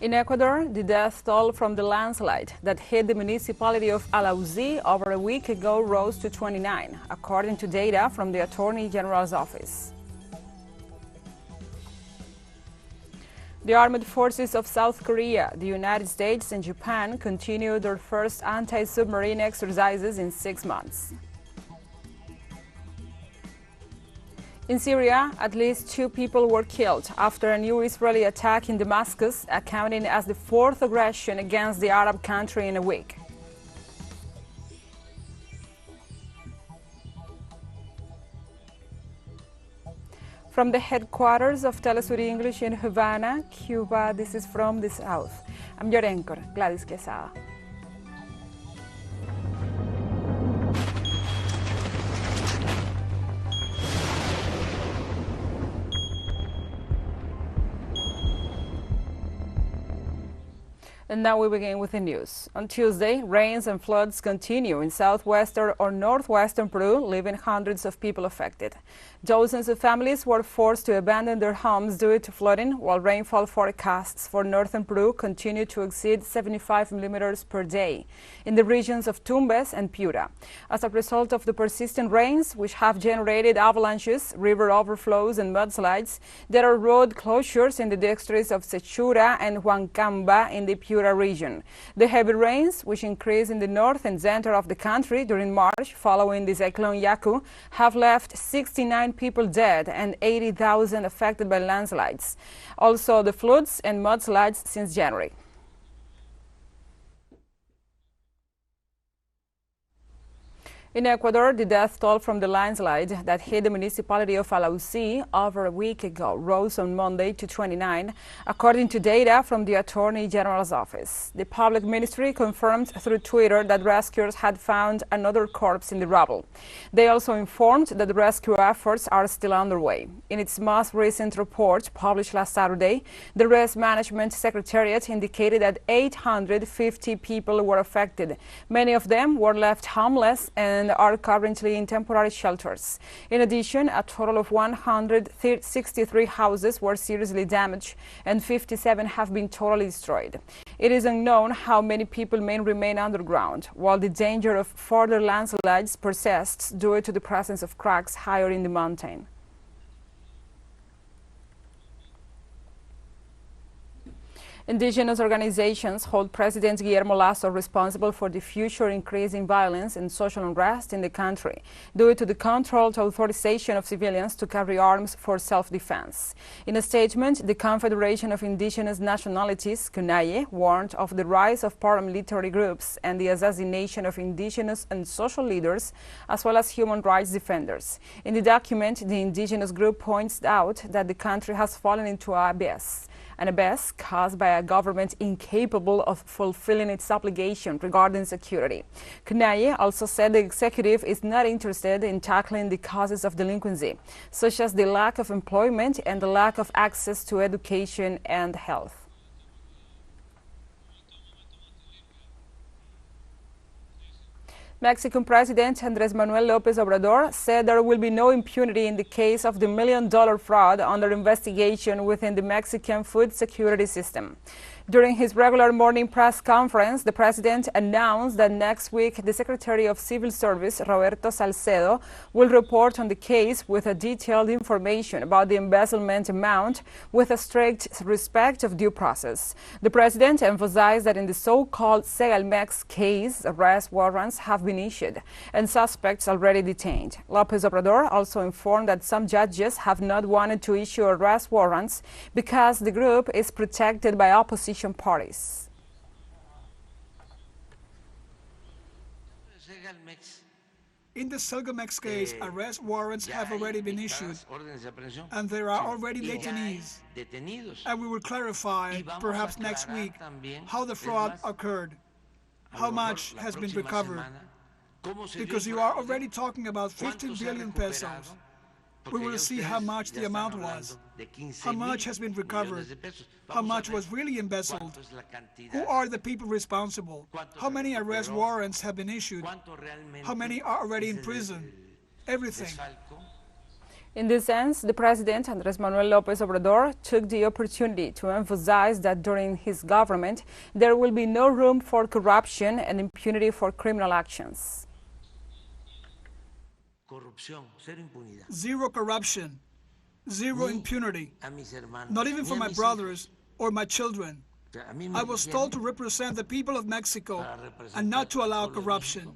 In Ecuador, the death toll from the landslide that hit the municipality of Alausí over a week ago rose to 29, according to data from the Attorney General's office. The armed forces of South Korea, the United States, and Japan continue their first anti-submarine exercises in 6 months. In Syria, at least 2 people were killed after a new Israeli attack in Damascus, accounting as the 4th aggression against the Arab country in a week. From the headquarters of TeleSUR English in Havana, Cuba, this is From the South. I'm your anchor, Gladys Quesada. And now we begin with the news. On Tuesday, rains and floods continue in southwestern or northwestern Peru, leaving hundreds of people affected. Dozens of families were forced to abandon their homes due to flooding, while rainfall forecasts for northern Peru continue to exceed 75 millimeters per day in the regions of Tumbes and Piura. As a result of the persistent rains, which have generated avalanches, river overflows, and mudslides, there are road closures in the districts of Sechura and Huancamba in the Piura region. The heavy rains, which increased in the north and center of the country during March following the cyclone Yaku, have left 69 people dead and 80,000 affected by landslides. Also, the floods and mudslides since January. In Ecuador, the death toll from the landslide that hit the municipality of Alausí over a week ago rose on Monday to 29, according to data from the Attorney General's office. The public ministry confirmed through Twitter that rescuers had found another corpse in the rubble. They also informed that the rescue efforts are still underway. In its most recent report, published last Saturday, the Risk Management Secretariat indicated that 850 people were affected. Many of them were left homeless and are currently in temporary shelters. In addition, a total of 163 houses were seriously damaged and 57 have been totally destroyed. It is unknown how many people may remain underground, while the danger of further landslides persists due to the presence of cracks higher in the mountain. Indigenous organizations hold President Guillermo Lasso responsible for the future increase in violence and social unrest in the country due to the controlled authorization of civilians to carry arms for self-defense. In a statement, the Confederation of Indigenous Nationalities, CONAIE, warned of the rise of paramilitary groups and the assassination of indigenous and social leaders, as well as human rights defenders. In the document, the indigenous group points out that the country has fallen into an abyss caused by a government incapable of fulfilling its obligation regarding security. CONAIE also said the executive is not interested in tackling the causes of delinquency, such as the lack of employment and the lack of access to education and health. Mexican President Andrés Manuel López Obrador said there will be no impunity in the case of the $1 million fraud under investigation within the Mexican food security system. During his regular morning press conference, the president announced that next week the Secretary of Civil Service, Roberto Salcedo, will report on the case with a detailed information about the embezzlement amount with a strict respect of due process. The president emphasized that in the so-called Segalmex case, arrest warrants have been issued and suspects already detained. López Obrador also informed that some judges have not wanted to issue arrest warrants because the group is protected by opposition parties. In the Segalmex case, arrest warrants have already been issued, and there are already detainees. And we will clarify, perhaps next week, how the fraud occurred, how much has been recovered, because you are already talking about 15 billion pesos. We will see how much the amount was, how much has been recovered, how much was really embezzled, who are the people responsible, how many arrest warrants have been issued, how many are already in prison, everything. In this sense, the President, Andrés Manuel López Obrador, took the opportunity to emphasize that during his government, there will be no room for corruption and impunity for criminal actions. Zero corruption, zero impunity, not even for my brothers or my children. I was told to represent the people of Mexico and not to allow corruption.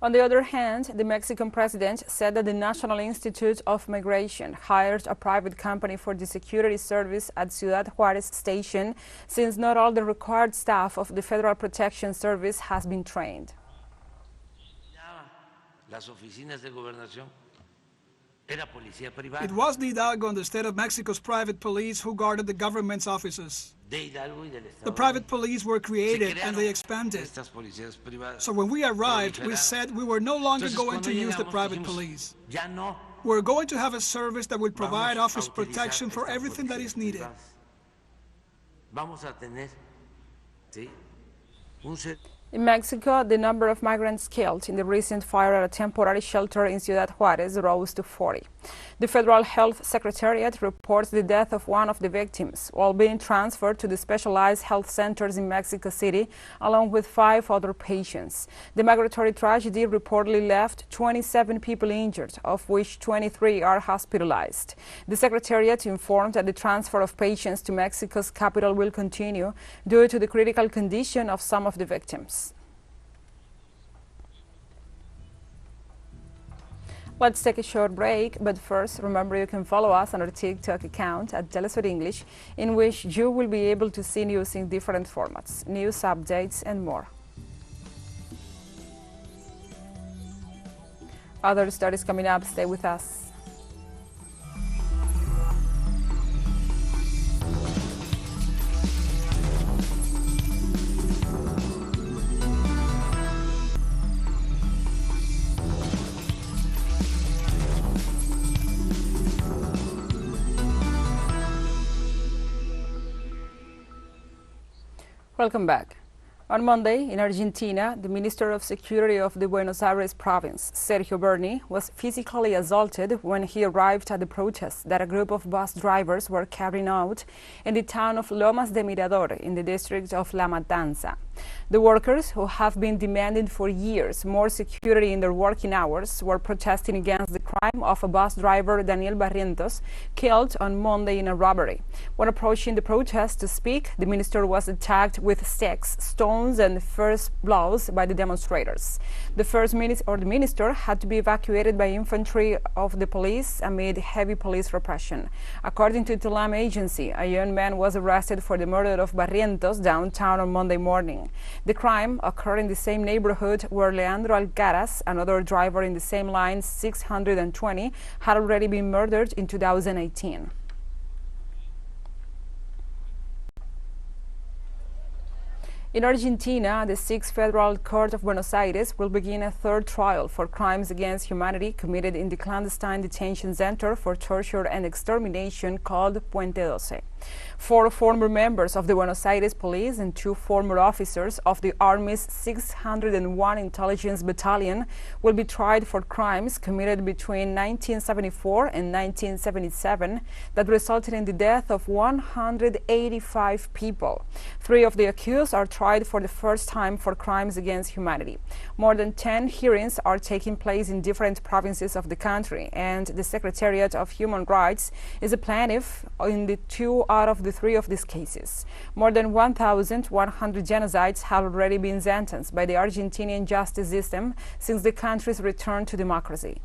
On the other hand, the Mexican president said that the National Institute of Migration hired a private company for the security service at Ciudad Juarez station, since not all the required staff of the Federal Protection Service has been trained. It was the Hidalgo and the state of Mexico's private police who guarded the government's offices. The private police were created and they expanded. So when we arrived, we said we were no longer going to use the private police. We're going to have a service that will provide office protection for everything that is needed. In Mexico, the number of migrants killed in the recent fire at a temporary shelter in Ciudad Juarez rose to 40. The Federal Health Secretariat reports the death of one of the victims, while being transferred to the specialized health centers in Mexico City, along with 5 other patients. The migratory tragedy reportedly left 27 people injured, of which 23 are hospitalized. The Secretariat informed that the transfer of patients to Mexico's capital will continue due to the critical condition of some of the victims. Let's take a short break, but first, remember you can follow us on our TikTok account at TeleSUR English, in which you will be able to see news in different formats, news updates, and more. Other stories coming up, stay with us. Welcome back. On Monday, in Argentina, the Minister of Security of the Buenos Aires Province, Sergio Berni, was physically assaulted when he arrived at the protest that a group of bus drivers were carrying out in the town of Lomas de Mirador in the district of La Matanza. The workers, who have been demanding for years more security in their working hours, were protesting against the crime of a bus driver, Daniel Barrientos, killed on Monday in a robbery. When approaching the protest to speak, the minister was attacked with sticks, stones, and first blows by the demonstrators. The minister had to be evacuated by infantry of the police amid heavy police repression. According to the Telam agency, a young man was arrested for the murder of Barrientos downtown on Monday morning. The crime occurred in the same neighborhood where Leandro Alcaraz, another driver in the same line 620, had already been murdered in 2018. In Argentina, the 6th Federal Court of Buenos Aires will begin a third trial for crimes against humanity committed in the clandestine detention center for torture and extermination called Puente 12. 4 former members of the Buenos Aires police and 2 former officers of the Army's 601 Intelligence Battalion will be tried for crimes committed between 1974 and 1977 that resulted in the death of 185 people. 3 of the accused are tried for the first time for crimes against humanity. More than 10 hearings are taking place in different provinces of the country, and the Secretariat of Human Rights is a plaintiff in the 2 out of the 3 of these cases. More than 1,100 genocides have already been sentenced by the Argentinian justice system since the country's return to democracy.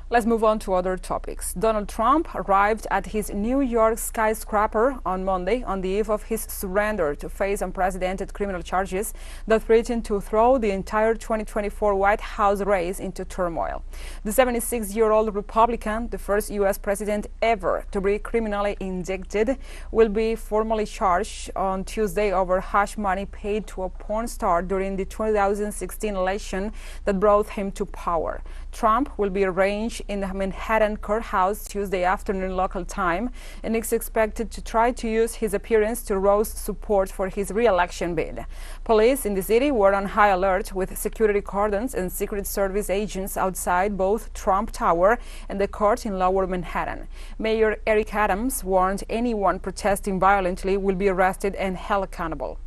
Let's move on to other topics. Donald Trump arrived at his New York skyscraper on Monday on the eve of his surrender to face unprecedented criminal charges that threatened to throw the entire 2024 White House race into turmoil. The 76-year-old Republican, the first U.S. president ever to be criminally indicted, will be formally charged on Tuesday over hush money paid to a porn star during the 2016 election that brought him to power. Trump will be arraigned speech in the Manhattan courthouse Tuesday afternoon local time and is expected to try to use his appearance to rouse support for his re-election bid. Police in the city were on high alert with security cordons and Secret Service agents outside both Trump Tower and the court in Lower Manhattan. Mayor Eric Adams warned anyone protesting violently will be arrested and held accountable.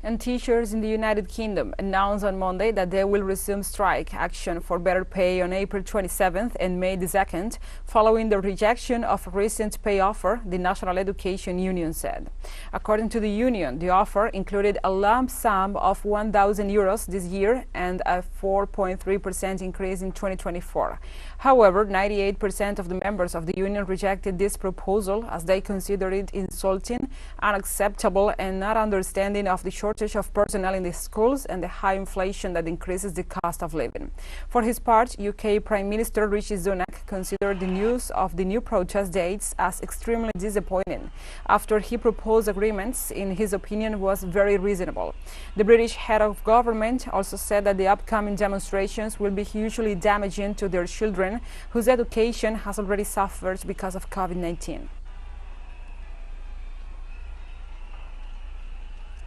And teachers in the United Kingdom announced on Monday that they will resume strike action for better pay on April 27th and May 2nd, following the rejection of a recent pay offer, the National Education Union said. According to the union, the offer included a lump sum of €1,000 this year and a 4.3% increase in 2024. However, 98% of the members of the union rejected this proposal as they considered it insulting, unacceptable, and not understanding of the shortage of personnel in the schools and the high inflation that increases the cost of living. For his part, UK Prime Minister Rishi Sunak considered the news of the new protest dates as extremely disappointing, after he proposed agreements in his opinion was very reasonable. The British head of government also said that the upcoming demonstrations will be hugely damaging to their children, whose education has already suffered because of COVID-19.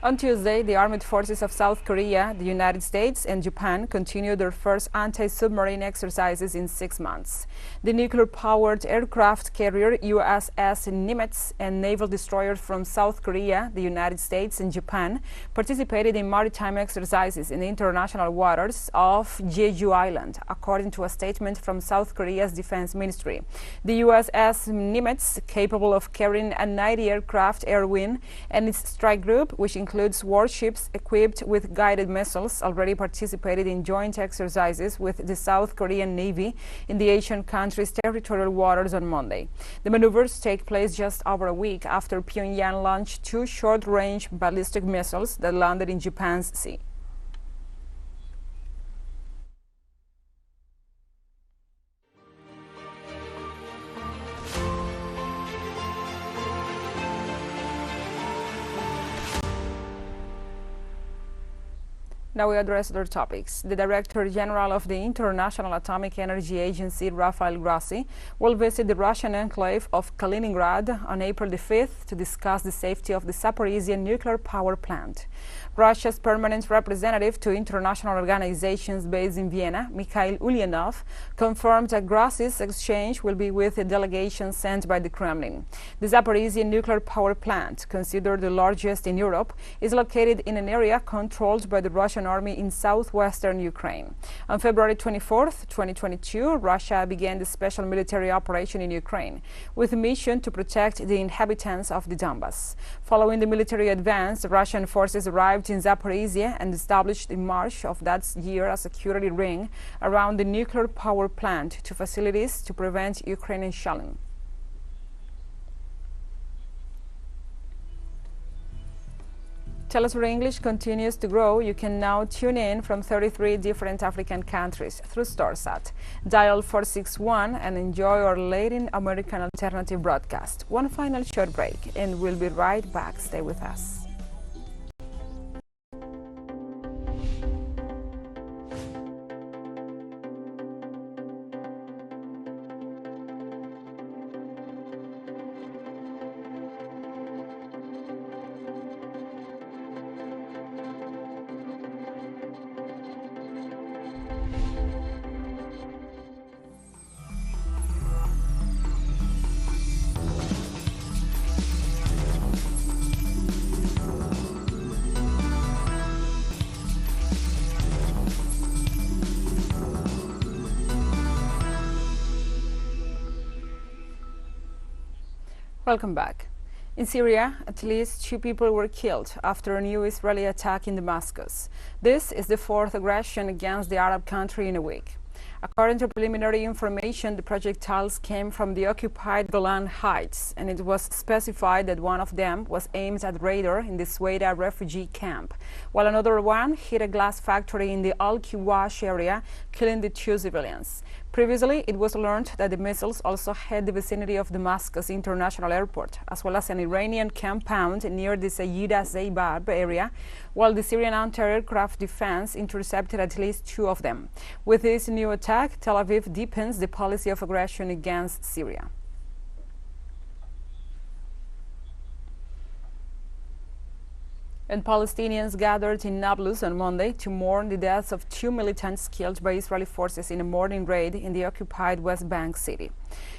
On Tuesday, the armed forces of South Korea, the United States, and Japan continued their first anti-submarine exercises in 6 months. The nuclear-powered aircraft carrier USS Nimitz and naval destroyers from South Korea, the United States, and Japan participated in maritime exercises in the international waters of Jeju Island, according to a statement from South Korea's defense ministry. The USS Nimitz, capable of carrying a 90 aircraft air wing, and its strike group, which includes warships equipped with guided missiles, already participated in joint exercises with the South Korean Navy in the Asian country's territorial waters on Monday. The maneuvers take place just over a week after Pyongyang launched 2 short-range ballistic missiles that landed in Japan's sea. Now we address other topics. The Director General of the International Atomic Energy Agency, Rahul Gandhi, will visit the Russian enclave of Kaliningrad on April the 5th to discuss the safety of the Zaporizhzhia nuclear power plant. Russia's permanent representative to international organizations based in Vienna, Mikhail Ulyanov, confirmed that Gandhi's exchange will be with a delegation sent by the Kremlin. The Zaporizhzhia nuclear power plant, considered the largest in Europe, is located in an area controlled by the Russian army in southwestern Ukraine. On February 24, 2022, Russia began the special military operation in Ukraine with a mission to protect the inhabitants of the Donbas. Following the military advance, the Russian forces arrived in Zaporizhzhia and established in March of that year a security ring around the nuclear power plant to facilities to prevent Ukrainian shelling. TeleSUR English continues to grow. You can now tune in from 33 different African countries through StarSat. Dial 461 and enjoy our Latin American alternative broadcast. One final short break and we'll be right back. Stay with us. Welcome back. In Syria, at least 2 people were killed after a new Israeli attack in Damascus. This is the 4th aggression against the Arab country in a week. According to preliminary information, the projectiles came from the occupied Golan Heights, and it was specified that one of them was aimed at radar in the Sueda refugee camp, while another one hit a glass factory in the Al-Kiwash area, killing the 2 civilians. Previously, it was learned that the missiles also hit the vicinity of Damascus International Airport, as well as an Iranian compound near the Sayyida Zaybab area, while the Syrian anti-aircraft defense intercepted at least 2 of them. With this new attack, Tel Aviv deepens the policy of aggression against Syria. And Palestinians gathered in Nablus on Monday to mourn the deaths of 2 militants killed by Israeli forces in a morning raid in the occupied West Bank city.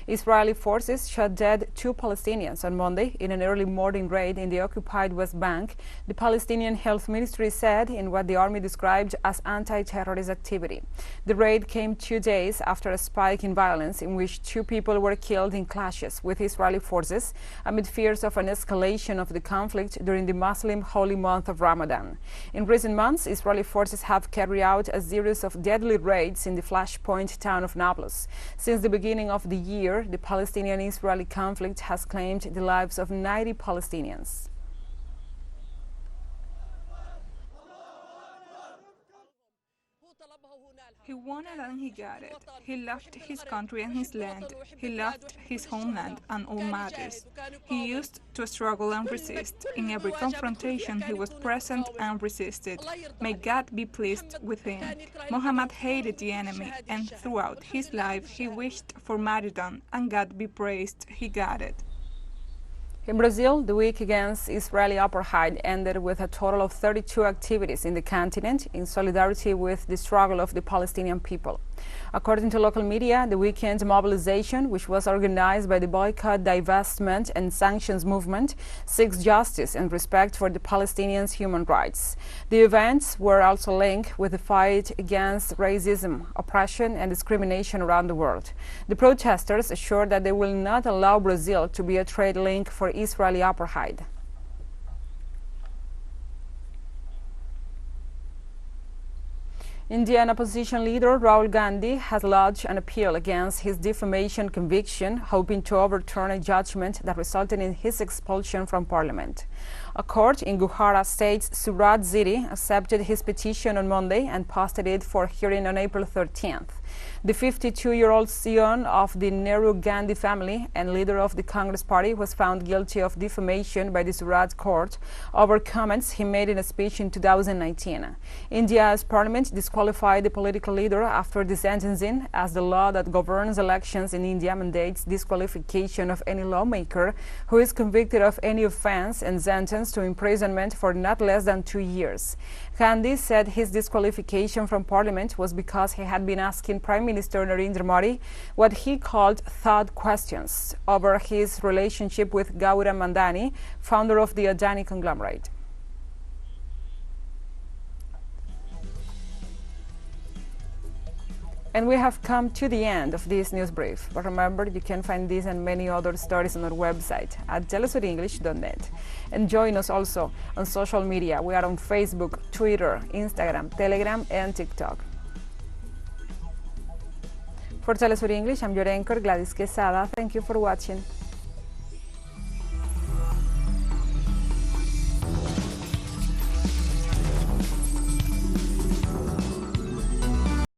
Israeli forces shot dead 2 Palestinians on Monday in an early morning raid in the occupied West Bank, the Palestinian Health Ministry said in what the army described as anti-terrorist activity. The raid came 2 days after a spike in violence in which 2 people were killed in clashes with Israeli forces amid fears of an escalation of the conflict during the Muslim holy month of Ramadan. In recent months, Israeli forces have carried out a series of deadly raids in the flashpoint town of Nablus. Since the beginning of the year, the Palestinian-Israeli conflict has claimed the lives of 90 Palestinians. He wanted and he got it. He loved his country and his land. He loved his homeland and all matters. He used to struggle and resist. In every confrontation he was present and resisted. May God be pleased with him. Muhammad hated the enemy, and throughout his life he wished for martyrdom, and God be praised, he got it. In Brazil, the week against Israeli apartheid ended with a total of 32 activities in the continent in solidarity with the struggle of the Palestinian people. According to local media, the weekend mobilization, which was organized by the Boycott, Divestment and Sanctions Movement, seeks justice and respect for the Palestinians' human rights. The events were also linked with the fight against racism, oppression and discrimination around the world. The protesters assured that they will not allow Brazil to be a trade link for Israeli apartheid. Indian opposition leader Rahul Gandhi has lodged an appeal against his defamation conviction, hoping to overturn a judgment that resulted in his expulsion from parliament. A court in Gujarat state's Surat city accepted his petition on Monday and posted it for hearing on April 13th. The 52-year-old scion of the Nehru Gandhi family and leader of the Congress Party was found guilty of defamation by the Surat court over comments he made in a speech in 2019. India's parliament disqualified the political leader after the sentencing, as the law that governs elections in India mandates disqualification of any lawmaker who is convicted of any offense and sentenced to imprisonment for not less than 2 years. Gandhi said his disqualification from parliament was because he had been asking Prime Minister Narendra Modi what he called thought questions over his relationship with Gautam Adani, founder of the Adani conglomerate. And we have come to the end of this news brief. But remember, you can find these and many other stories on our website at telesurenglish.net. And join us also on social media. We are on Facebook, Twitter, Instagram, Telegram, and TikTok. For TeleSUR English, I'm your anchor, Gladys Quesada. Thank you for watching.